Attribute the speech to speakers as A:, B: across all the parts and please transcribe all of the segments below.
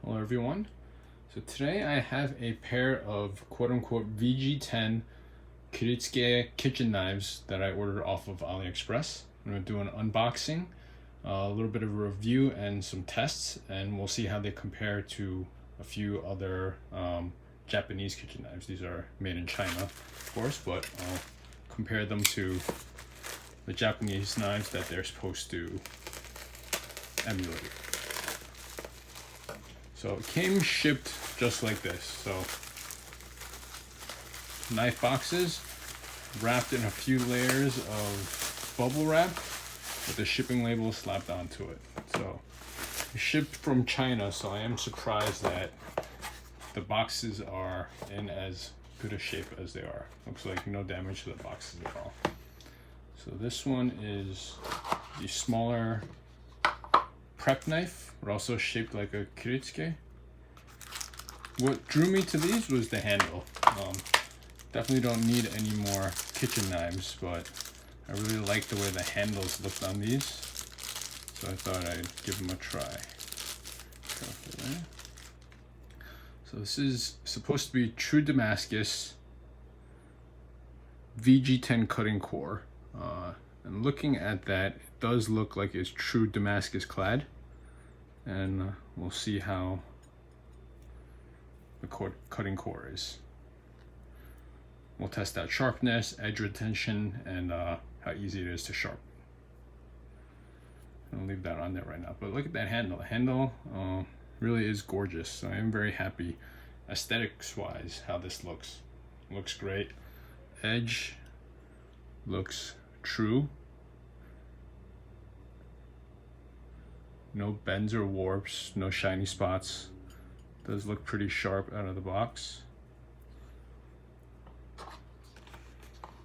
A: Hello everyone. So today I have a pair of quote-unquote VG10 Kiritsuke kitchen knives that I ordered off of Aliexpress. I'm going to do an unboxing, a little bit of a review and some tests, and we'll see how they compare to a few other Japanese kitchen knives. These are made in China, of course, but I'll compare them to the Japanese knives that they're supposed to emulate. So it came shipped just like this. So knife boxes wrapped in a few layers of bubble wrap with the shipping label slapped onto it. So it shipped from China, so I am surprised that the boxes are in as good a shape as they are. Looks like no damage to the boxes at all. So this one is the smaller prep knife, but also shaped like a Kiritsuke. What drew me to these was the handle. Definitely don't need any more kitchen knives, but I really like the way the handles looked on these, so I thought I'd give them a try. So this is supposed to be true Damascus VG10 cutting core. And looking at that, it does look like it's true Damascus clad. And we'll see how the cutting core is. We'll test out sharpness, edge retention, and how easy it is to sharpen. I'll leave that on there right now. But look at that handle. The handle really is gorgeous. So I am very happy, aesthetics-wise, how this looks. Looks great. Edge looks true. No bends or warps, no shiny spots. Does look pretty sharp out of the box.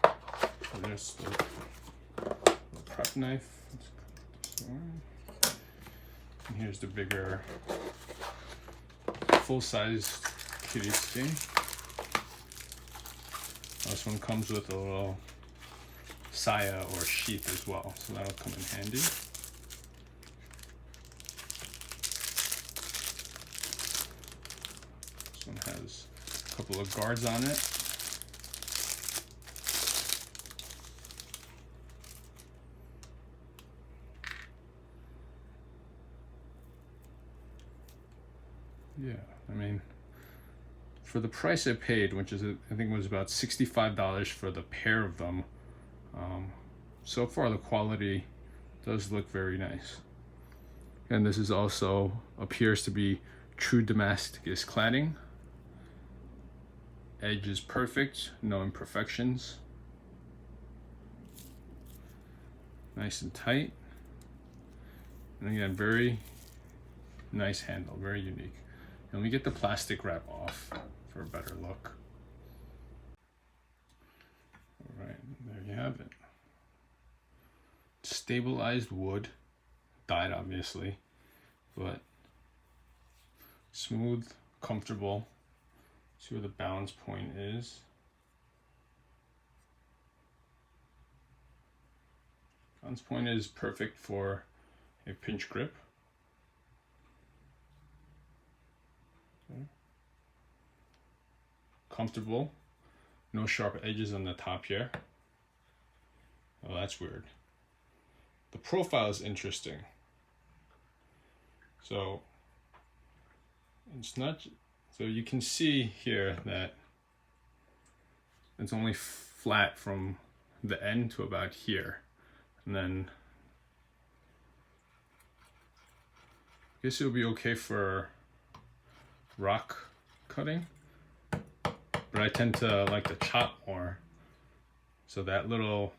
A: So there's the prep knife. And here's the bigger, full-size Kiritsuke. This one comes with a little saya or sheath as well, so that'll come in handy. This one has a couple of guards on it. Yeah, I mean, for the price I paid, which is I think was about $65 for the pair of them, so far the quality does look very nice. And this is also appears to be true Damascus cladding. Edge is perfect, no imperfections. Nice and tight. And again, very nice handle, very unique. And we get the plastic wrap off for a better look. All right, there you have it. Stabilized wood, dyed obviously, but smooth, comfortable. See where the balance point is. Balance point is perfect for a pinch grip. Okay. Comfortable, no sharp edges on the top here. Oh, that's weird. The profile is interesting. So it's not, so you can see here that it's only flat from the end to about here. And then I guess it'll be okay for rock cutting, but I tend to like to chop more. So that little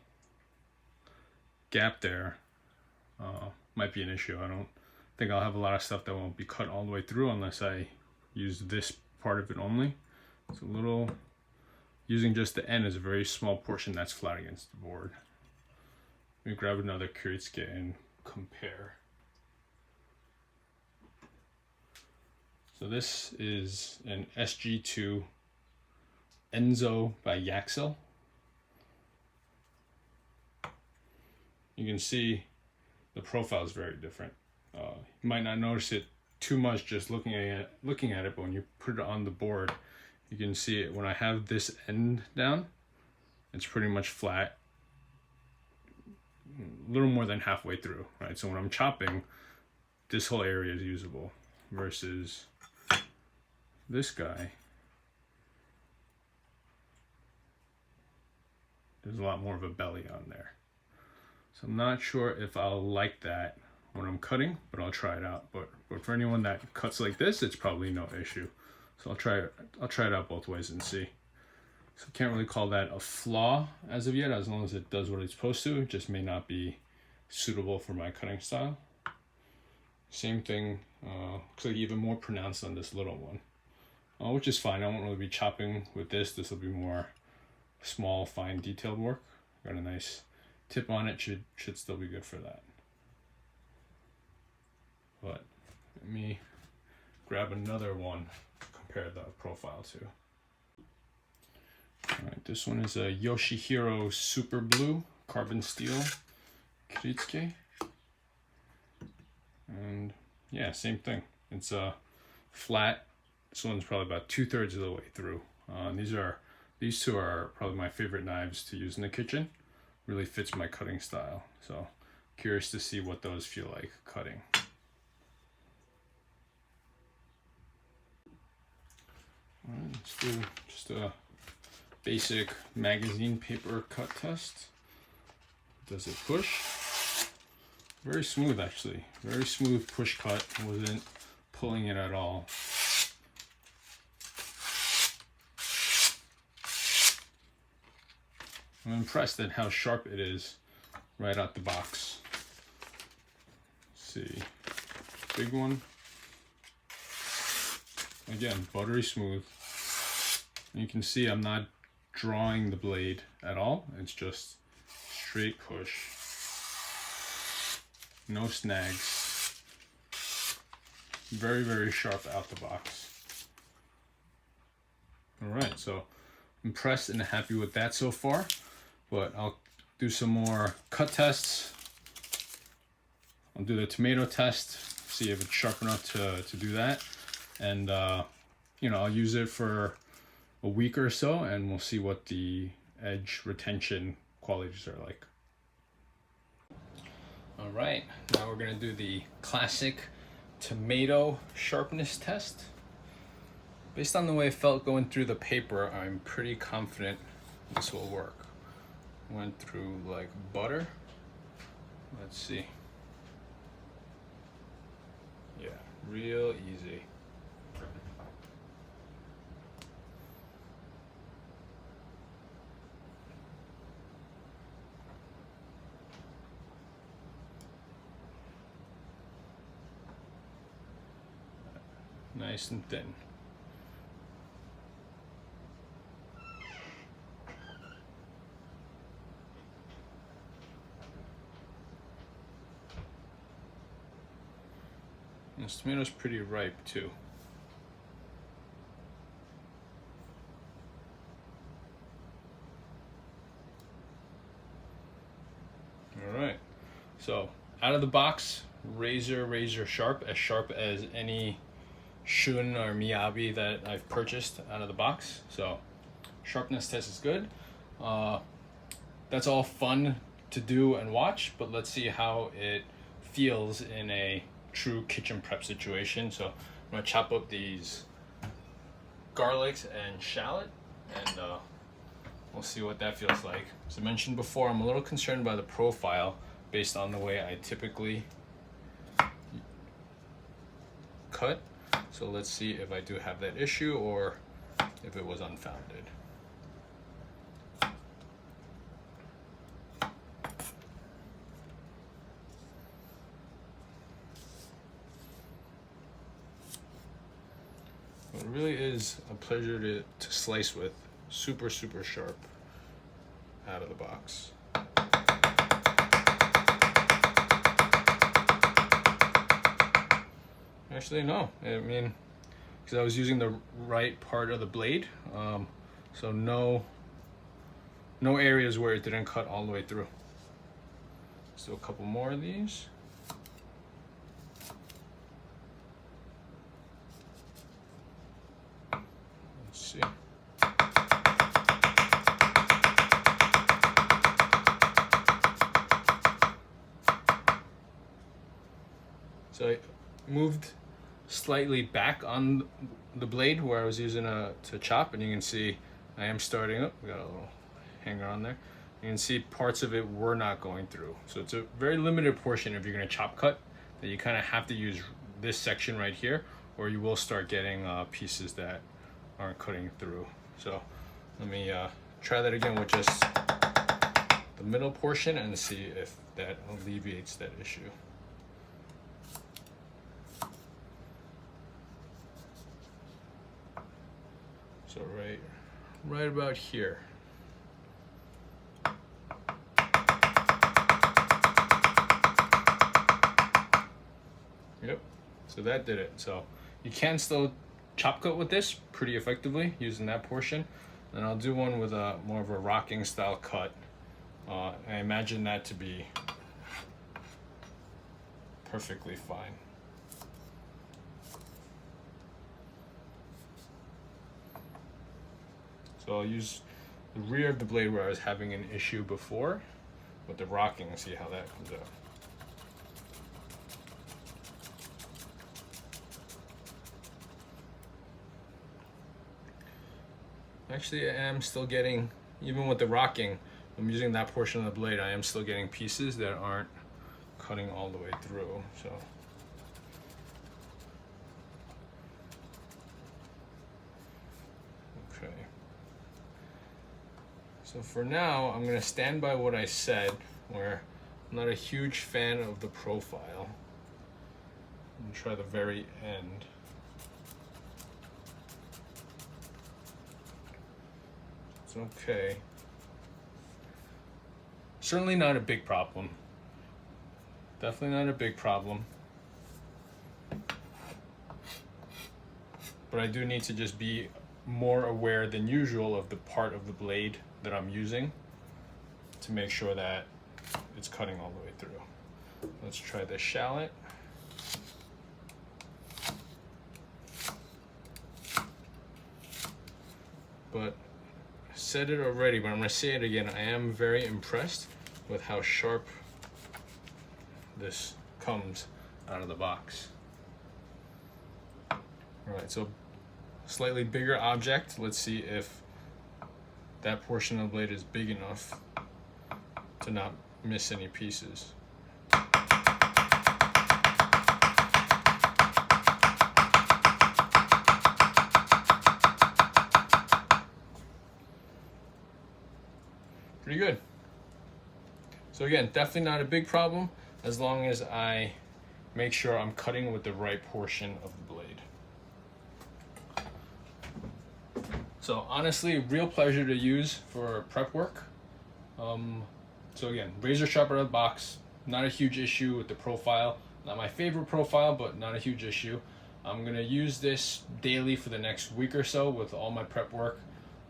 A: gap there might be an issue. I don't think I'll have a lot of stuff that won't be cut all the way through unless I use this part of it only. It's a little, using just the end is a very small portion that's flat against the board. Let me grab another Kiritsuke and compare. So this is an SG2 Enzo by Yaxel. You can see the profile is very different. You might not notice it too much just looking at it, but when you put it on the board, you can see it. When I have this end down, it's pretty much flat, a little more than halfway through, right? So when I'm chopping, this whole area is usable, versus this guy. There's a lot more of a belly on there. So I'm not sure if I'll like that when I'm cutting, but I'll try it out. But for anyone that cuts like this, it's probably no issue. So I'll try it out both ways and see. So can't really call that a flaw as of yet, as long as it does what it's supposed to. It just may not be suitable for my cutting style. Same thing, looks like even more pronounced on this little one, which is fine. I won't really be chopping with this. This will be more small, fine, detailed work. Got a nice tip on it, should still be good for that. But let me grab another one, compare the profile to. All right, this one is a Yoshihiro Super Blue Carbon Steel Kiritsuke. And yeah, same thing. It's flat. This one's probably about 2/3 of the way through. These two are probably my favorite knives to use in the kitchen. Really fits my cutting style. So curious to see what those feel like cutting. All right, let's do just a basic magazine paper cut test. Does it push? Very smooth, actually. Very smooth push cut. Wasn't pulling it at all. I'm impressed at how sharp it is right out the box. Let's see. Big one. Again, buttery smooth. You can see I'm not drawing the blade at all. It's just straight push. No snags. Very, very sharp out the box. All right, so impressed and happy with that so far. But I'll do some more cut tests. I'll do the tomato test, see if it's sharp enough to do that. And, you know, I'll use it for a week or so, and we'll see what the edge retention qualities are like. All right, now we're gonna do the classic tomato sharpness test. Based on the way it felt going through the paper, I'm pretty confident this will work. Went through like butter. Let's see. Yeah, real easy. Nice and thin. This tomato's pretty ripe too. All right, so out of the box, razor sharp as any Shun or Miyabi that I've purchased out of the box. So sharpness test is good. That's all fun to do and watch, but let's see how it feels in a true kitchen prep situation. So I'm gonna chop up these garlics and shallot, and we'll see what that feels like. As I mentioned before, I'm a little concerned by the profile based on the way I typically cut. So let's see if I do have that issue or if it was unfounded. It really is a pleasure to slice with. Super sharp out of the box. Actually, no. I mean, because I was using the right part of the blade, so no areas where it didn't cut all the way through. Let's do a couple more of these. see. So I moved slightly back on the blade where I was using to chop, and you can see I am starting up. We got a little hanger on there. You can see parts of it were not going through. So it's a very limited portion if you're gonna chop cut that you kind of have to use this section right here, or you will start getting pieces that aren't cutting through. So let me try that again with just the middle portion and see if that alleviates that issue. So right about here. Yep, so that did it. So you can still chop cut with this pretty effectively using that portion. And I'll do one with a more of a rocking style cut. I imagine that to be perfectly fine. So I'll use the rear of the blade where I was having an issue before with the rocking and see how that comes out. Actually, I am still getting, even with the rocking, I'm using that portion of the blade, I am still getting pieces that aren't cutting all the way through, so. Okay. So for now, I'm gonna stand by what I said, where I'm not a huge fan of the profile. I'm gonna try the very end. It's okay. Certainly not a big problem. Definitely not a big problem. But I do need to just be more aware than usual of the part of the blade that I'm using to make sure that it's cutting all the way through. Let's try the shallot. But I said it already, but I'm gonna say it again. I am very impressed with how sharp this comes out of the box. All right, so slightly bigger object. Let's see if that portion of the blade is big enough to not miss any pieces. Pretty good. So again, definitely not a big problem as long as I make sure I'm cutting with the right portion of the blade. So honestly, real pleasure to use for prep work. So again, razor sharp out of the box, not a huge issue with the profile. Not my favorite profile, but not a huge issue. I'm gonna use this daily for the next week or so with all my prep work.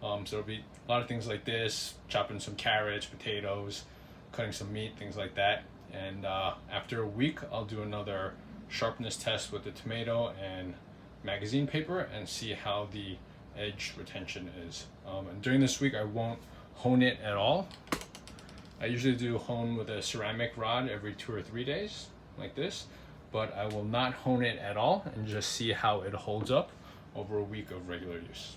A: So it'll be a lot of things like this, chopping some carrots, potatoes, cutting some meat, things like that. And after a week, I'll do another sharpness test with the tomato and magazine paper and see how the edge retention is. And during this week, I won't hone it at all. I usually do hone with a ceramic rod every 2 or 3 days, like this, but I will not hone it at all and just see how it holds up over a week of regular use.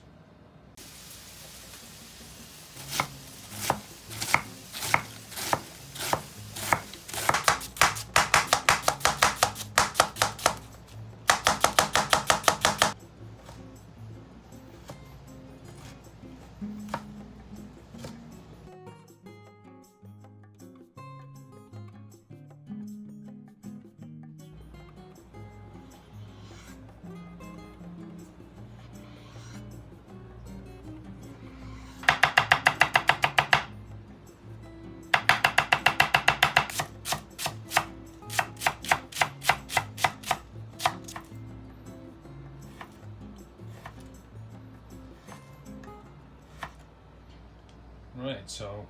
A: Alright, so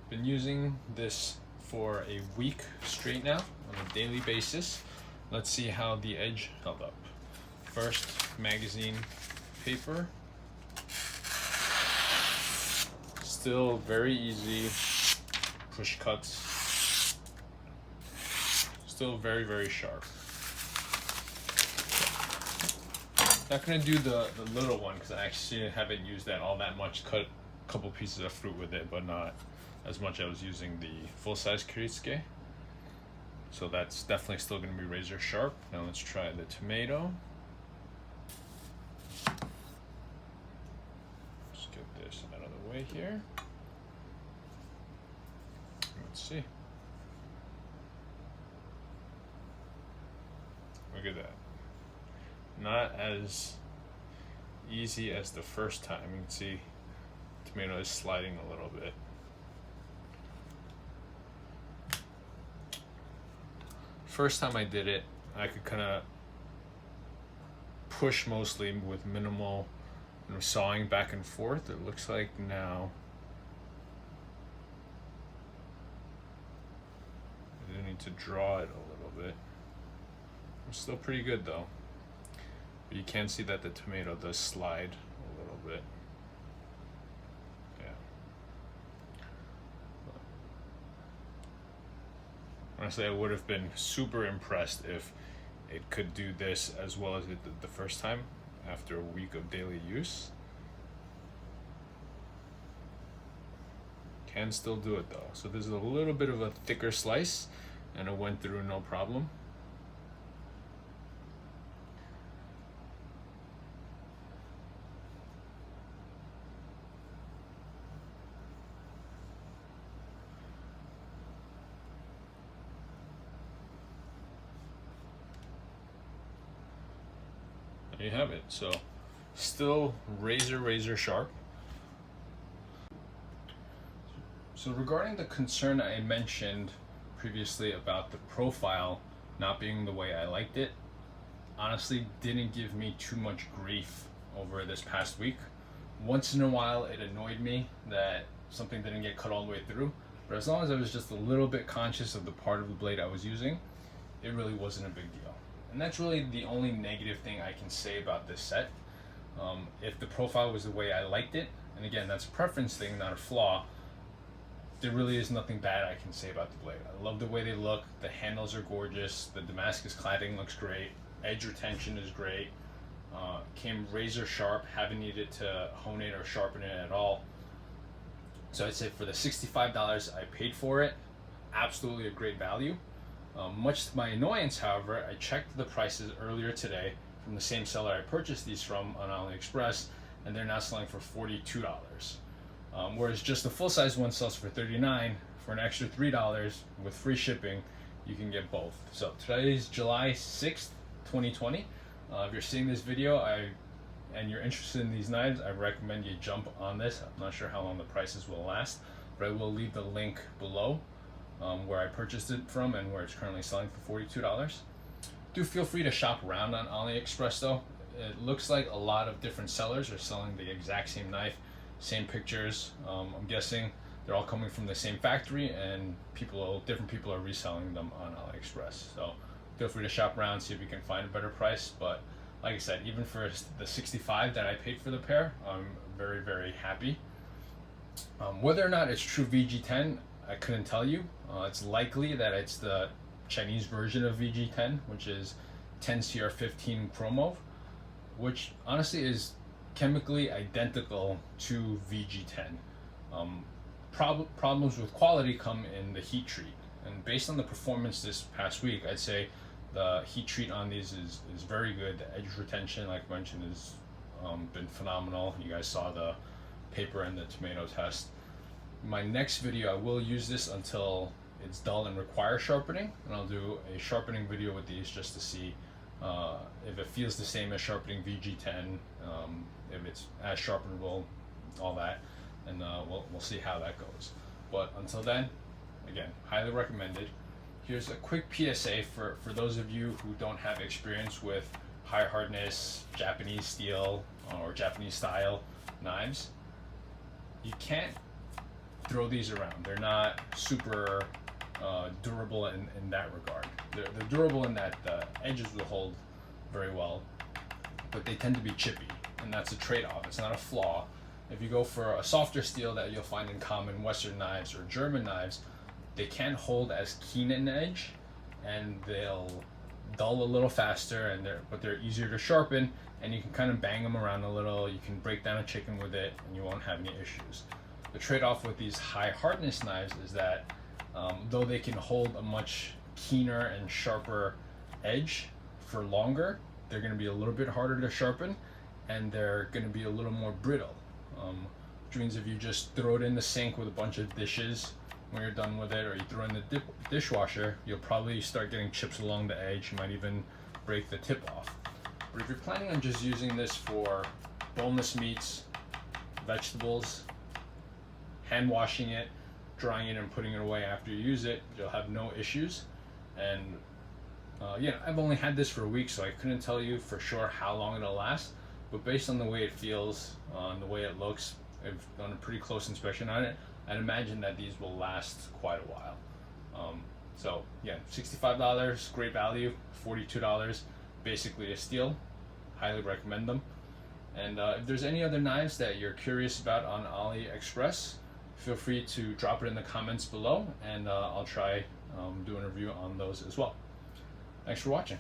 A: been using this for a week straight now on a daily basis. Let's see how the edge held up. First, magazine paper. Still very easy push cuts. Still very, very sharp. Not gonna do the little one because I actually haven't used that all that much. Cut a couple pieces of fruit with it, but not as much. I was using the full-size Kiritsuke. So that's definitely still gonna be razor sharp. Now let's try the tomato. Let's get this out of the way here. Let's see. Look at that. Not as easy as the first time. You can see the tomato is sliding a little bit. First time I did it, I could kind of push mostly with minimal sawing back and forth. It looks like now I do need to draw it a little bit. It's still pretty good though. But you can see that the tomato does slide a little bit. Yeah. Honestly, I would have been super impressed if it could do this as well as it did the first time after a week of daily use. Can still do it though. So there's a little bit of a thicker slice and it went through no problem. There you have it. So still razor sharp. So regarding the concern I mentioned previously about the profile not being the way I liked it, honestly didn't give me too much grief over this past week. Once in a while it annoyed me that something didn't get cut all the way through, but as long as I was just a little bit conscious of the part of the blade I was using, it really wasn't a big deal. And that's really the only negative thing I can say about this set. If the profile was the way I liked it, and again, that's a preference thing, not a flaw, there really is nothing bad I can say about the blade. I love the way they look, the handles are gorgeous, the Damascus cladding looks great, edge retention is great, came razor sharp, haven't needed to hone it or sharpen it at all. So I'd say for the $65 I paid for it, absolutely a great value. Much to my annoyance, however, I checked the prices earlier today from the same seller I purchased these from on Aliexpress, and they're now selling for $42. Whereas just the full-size one sells for $39. For an extra $3 with free shipping, you can get both. So today is July 6th, 2020. If you're seeing this video and you're interested in these knives, I recommend you jump on this. I'm not sure how long the prices will last, but I will leave the link below. Where I purchased it from and where it's currently selling for $42. Do feel free to shop around on AliExpress though. It looks like a lot of different sellers are selling the exact same knife, same pictures. I'm guessing they're all coming from the same factory and different people are reselling them on AliExpress. So feel free to shop around, see if you can find a better price. But like I said, even for the $65 that I paid for the pair, I'm very happy. Whether or not it's true VG10, I couldn't tell you. It's likely that it's the Chinese version of VG10, which is 10CR15 chromo, which honestly is chemically identical to VG10. Problems with quality come in the heat treat, and based on the performance this past week, I'd say the heat treat on these is very good. The edge retention, like I mentioned, has been phenomenal. You guys saw the paper and the tomato test. My next video, I will use this until it's dull and requires sharpening, and I'll do a sharpening video with these just to see if it feels the same as sharpening VG10, if it's as sharpenable, all that, and we'll see how that goes. But until then, again, highly recommended. Here's a quick PSA for those of you who don't have experience with high hardness Japanese steel or Japanese style knives. You can't throw these around. They're not super durable in that regard. They're durable in that the edges will hold very well, but they tend to be chippy, and that's a trade-off. It's not a flaw. If you go for a softer steel that you'll find in common Western knives or German knives, they can't hold as keen an edge, and they'll dull a little faster, and they're easier to sharpen, and you can kind of bang them around a little. You can break down a chicken with it, and you won't have any issues. The trade-off with these high hardness knives is that though they can hold a much keener and sharper edge for longer, they're going to be a little bit harder to sharpen, and they're going to be a little more brittle. Which means if you just throw it in the sink with a bunch of dishes when you're done with it, or you throw it in the dishwasher, you'll probably start getting chips along the edge. You might even break the tip off. But if you're planning on just using this for boneless meats, vegetables, hand washing it, drying it, and putting it away after you use it, you'll have no issues. And I've only had this for a week, so I couldn't tell you for sure how long it'll last. But based on the way it feels, and the way it looks, I've done a pretty close inspection on it. I'd imagine that these will last quite a while. So yeah, $65, great value. $42, basically a steal. Highly recommend them. And if there's any other knives that you're curious about on AliExpress, feel free to drop it in the comments below, and I'll try doing a review on those as well. Thanks for watching.